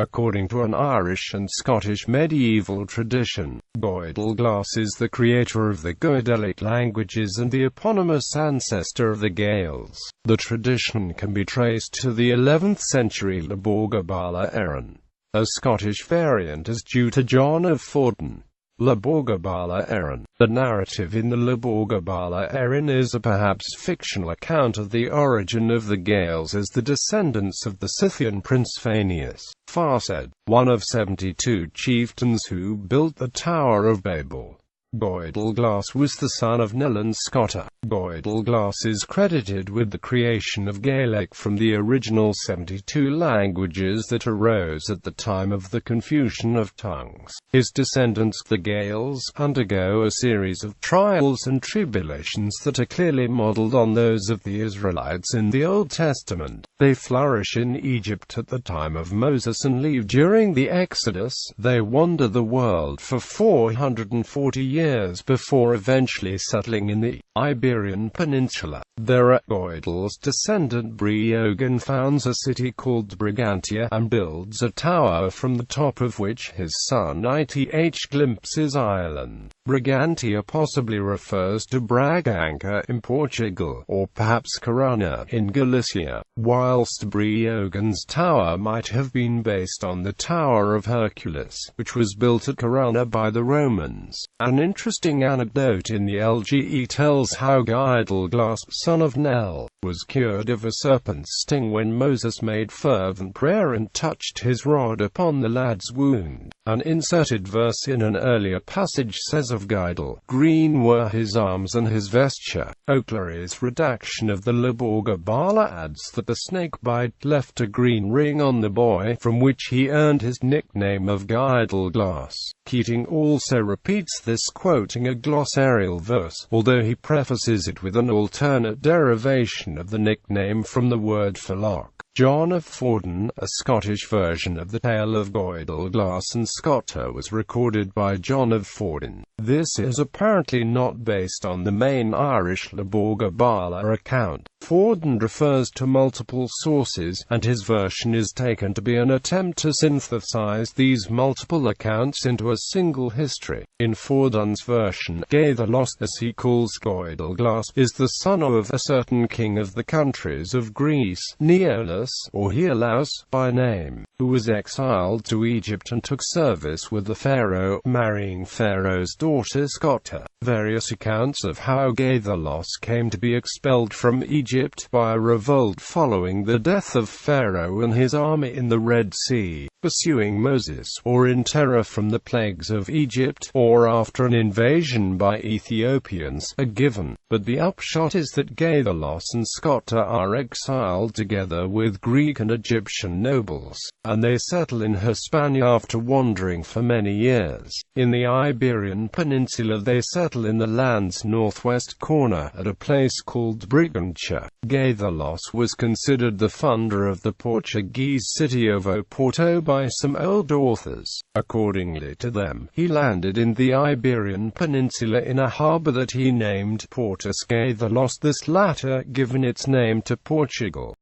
According to an Irish and Scottish medieval tradition, Goídel Glas is the creator of the Goidelic languages and the eponymous ancestor of the Gaels. The tradition can be traced to the 11th century Lebor Gabála Érenn.A Scottish variant is due to John of Fordun. Lebor Gabála Érenn. The narrative in the Lebor Gabála Érenn is a perhaps fictional account of the origin of the Gaels as the descendants of the Scythian prince Phineas, Farsaid, one of 72 chieftains who built the Tower of Babel. Goídel Glas was the son of Nellin Scotta. Goídel Glas is credited with the creation of Gaelic from the original 72 languages that arose at the time of the confusion of tongues. His descendants, the Gaels, undergo a series of trials and tribulations that are clearly modeled on those of the Israelites in the Old Testament. They flourish in Egypt at the time of Moses and leave during the Exodus. They wander the world for 440 years before eventually settling in the Iberian Peninsula. There, Goidel's descendant Breogan founds a city called Brigantia and builds a tower from the top of which his son Ith glimpses Ireland. Brigantia possibly refers to Bragança in Portugal, or perhaps Corunna in Galicia, whilst Breogan's tower might have been based on the Tower of Hercules, which was built at Corunna by the Romans. An interesting anecdote in the LGE tells how Goídel Glas, son of Nell, was cured of a serpent's sting when Moses made fervent prayer and touched his rod upon the lad's wound. An inserted verse in an earlier passage says of Goídel, "Green were his arms and his vesture." O'Clery's redaction of the Lebor Gabála adds that the snake bite left a green ring on the boy, from which he earned his nickname of Goídel Glas. Keating also repeats this, quoting a glossarial verse, although he prefaces it with an alternate derivation of the nickname from the word for lock. John of Fordun, a Scottish version of the tale of Goídel Glas and Scotta, was recorded by John of Fordun. This is apparently not based on the main Irish Lebor Gabála account. Fordun refers to multiple sources, and his version is taken to be an attempt to synthesize these multiple accounts into a single history. In Fordun's version, Gaels, as he calls Goídel Glas, is the son of a certain king of the countries of Greece, Neolus, or Hielaus by name, who was exiled to Egypt and took service with the pharaoh, marrying Pharaoh's daughter Scotta. Various accounts of how Gaels came to be expelled from Egypt by a revolt following the death of Pharaoh and his army in the Red Sea, pursuing Moses, or in terror from the plagues of Egypt, or after an invasion by Ethiopians, are given. But the upshot is that Gaels and Scotta are exiled together with Greek and Egyptian nobles, and they settle in Hispania after wandering for many years. In the Iberian Peninsula they settle in the land's northwest corner, at a place called Brigantia. Gaels was considered the founder of the Portuguese city of Oporto by some old authors. Accordingly to them, he landed in the Iberian Peninsula in a harbour that he named Portus Gaelos, this latter given its name to Portugal.